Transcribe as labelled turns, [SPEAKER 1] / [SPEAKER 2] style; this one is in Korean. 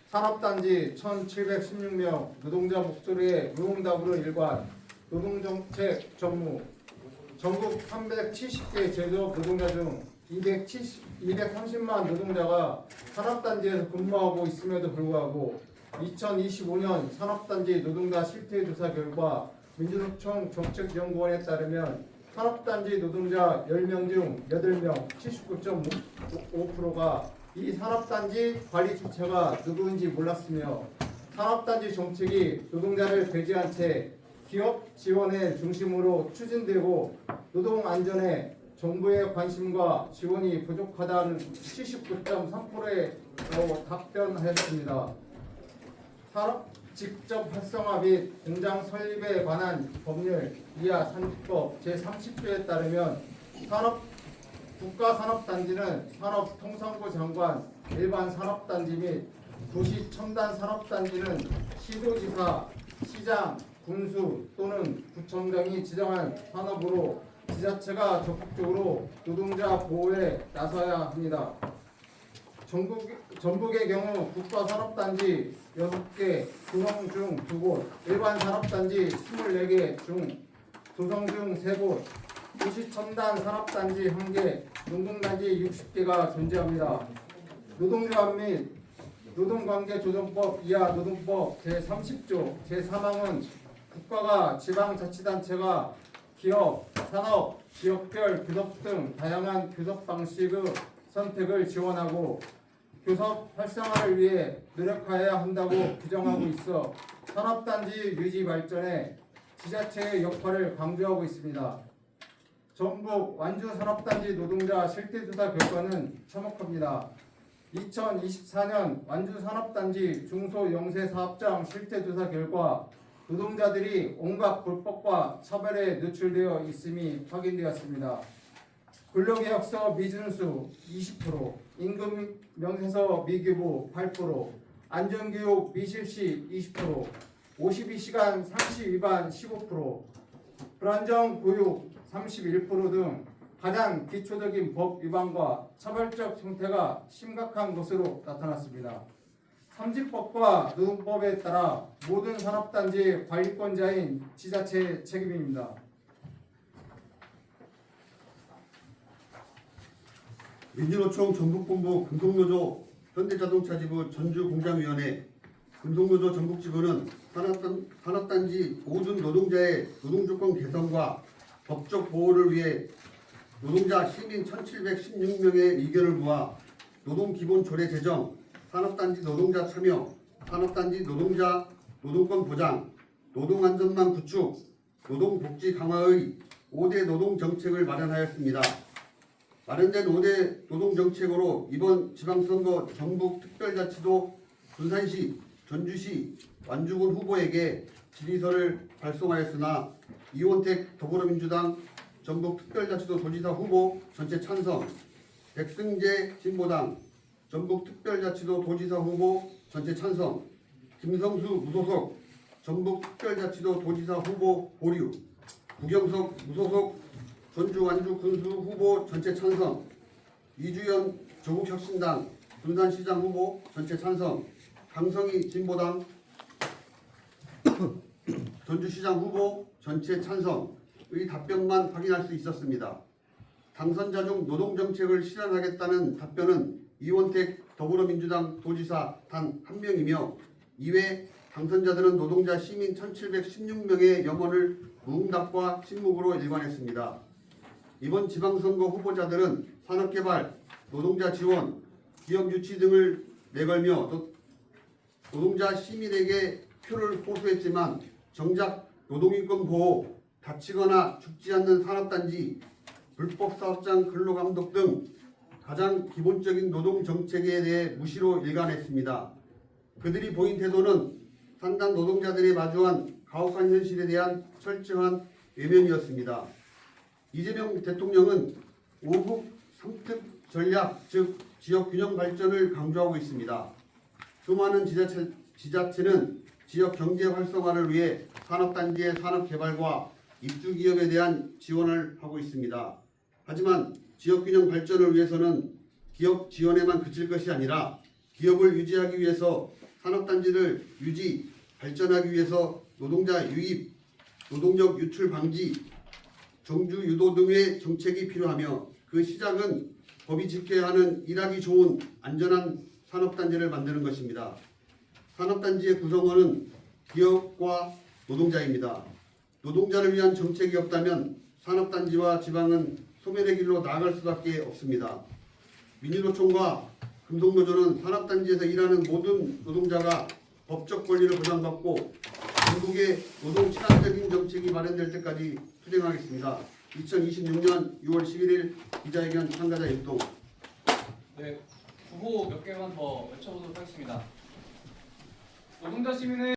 [SPEAKER 1] 산업단지 1716명 노동자 목소리에 무응답으로 일관 노동정책 전무 전국 370개 제조업 노동자 중 230만 노동자가 산업단지에서 근무하고 있음에도 불구하고 2025년 산업단지 노동자 실태조사 결과 민주노총 정책연구원에 따르면 산업단지 노동자 10명 중 8명 79.5%가 이 산업단지 관리 주체가 누구인지 몰랐으며 산업단지 정책이 노동자를 배제한 채 기업 지원의 중심으로 추진되고 노동 안전에 정부의 관심과 지원이 부족하다는 79.3%의 답변하였습니다. 산업 직접 활성화 및 공장 설립에 관한 법률 이하 30법 제30조에 따르면 국가산업단지는 산업통상부 장관 일반 산업단지 및 도시 첨단 산업단지는 시도지사, 시장, 군수 또는 구청장이 지정한 산업으로 지자체가 적극적으로 노동자 보호에 나서야 합니다. 전북의 경우 국가산업단지 6개, 조성 중 2곳, 일반 산업단지 24개 중 조성 중 3곳, 도시첨단 산업단지 1개, 농동단지 60개가 존재합니다. 노동조합 및 노동관계조정법 이하 노동법 제30조 제3항은 국가가 지방자치단체가 기업, 산업, 지역별 교섭 등 다양한 교섭 방식의 선택을 지원하고 교섭 활성화를 위해 노력해야 한다고 규정하고 있어 산업단지 유지 발전에 지자체의 역할을 강조하고 있습니다. 전북 완주 산업단지 노동자 실태조사 결과는 첨언합니다. 2024년 완주 산업단지 중소영세 사업장 실태조사 결과 노동자들이 온갖 불법과 차별에 노출되어 있음이 확인되었습니다. 근로계약서 미준수 20%, 임금 명세서 미규부 8%, 안전교육 미실시 20%, 52시간 상시 위반 15%, 불안정 교육 31% 등 가장 기초적인 법 위반과 차별적 형태가 심각한 것으로 나타났습니다. 삼집법과 노동법에 따라 모든 산업단지 관리권자인 지자체의 책임입니다.
[SPEAKER 2] 민주노총 전북본부 금속노조 현대자동차지부 전주공장위원회 금속노조 전북지부는 산업단지 모든 노동자의 노동조건 개선과 법적 보호를 위해 노동자 시민 1716명의 의견을 모아 노동기본조례 제정, 산업단지 노동자 참여, 산업단지 노동자 노동권 보장, 노동안전망 구축, 노동복지 강화의 5대 노동정책을 마련하였습니다. 마련된 5대 노동정책으로 이번 지방선거 전북특별자치도 군산시, 전주시, 완주군 후보에게 질의서를 발송하였으나 이원택 더불어민주당 전북특별자치도 도지사 후보 전체 찬성, 백승재 진보당 전북특별자치도 도지사 후보 전체 찬성, 김성수 무소속 전북특별자치도 도지사 후보 보류, 구경석 무소속 전주 완주 군수 후보 전체 찬성, 이주연 조국혁신당 군산시장 후보 전체 찬성, 강성희 진보당 전주시장 후보 전체 찬성의 답변만 확인할 수 있었습니다. 당선자 중 노동정책을 실현하겠다는 답변은 이원택 더불어민주당 도지사 단 1명이며 이외 당선자들은 노동자 시민 1716명의 염원을 무응답과 침묵으로 일관했습니다. 이번 지방선거 후보자들은 산업개발, 노동자 지원, 기업 유치 등을 내걸며 노동자 시민에게 표를 호소했지만 정작 노동인권 보호, 다치거나 죽지 않는 산업단지, 불법사업장 근로감독 등 가장 기본적인 노동정책에 대해 무시로 일관했습니다. 그들이 보인 태도는 산단 노동자들이 마주한 가혹한 현실에 대한 철저한 외면이었습니다. 이재명 대통령은 5국 3특 전략, 즉 지역균형 발전을 강조하고 있습니다. 수많은 지자체는 지역 경제 활성화를 위해 산업단지의 산업개발과 입주기업에 대한 지원을 하고 있습니다. 하지만 지역균형 발전을 위해서는 기업 지원에만 그칠 것이 아니라 기업을 유지하기 위해서 산업단지를 유지, 발전하기 위해서 노동자 유입, 노동력 유출 방지, 정주 유도 등의 정책이 필요하며 그 시작은 법이 지켜야 하는 일하기 좋은 안전한 산업단지를 만드는 것입니다. 산업단지의 구성원은 기업과 노동자입니다. 노동자를 위한 정책이 없다면 산업단지와 지방은 소멸의 길로 나아갈 수밖에 없습니다. 민주노총과 금속노조는 산업단지에서 일하는 모든 노동자가 법적 권리를 보장받고 전국의 노동 친화적인 정책이 마련될 때까지 투쟁하겠습니다. 2026년 6월 11일 기자회견 참가자 율동.
[SPEAKER 3] 네, 구호 몇 개만 더 외쳐보도록 하겠습니다. 노동자 시민의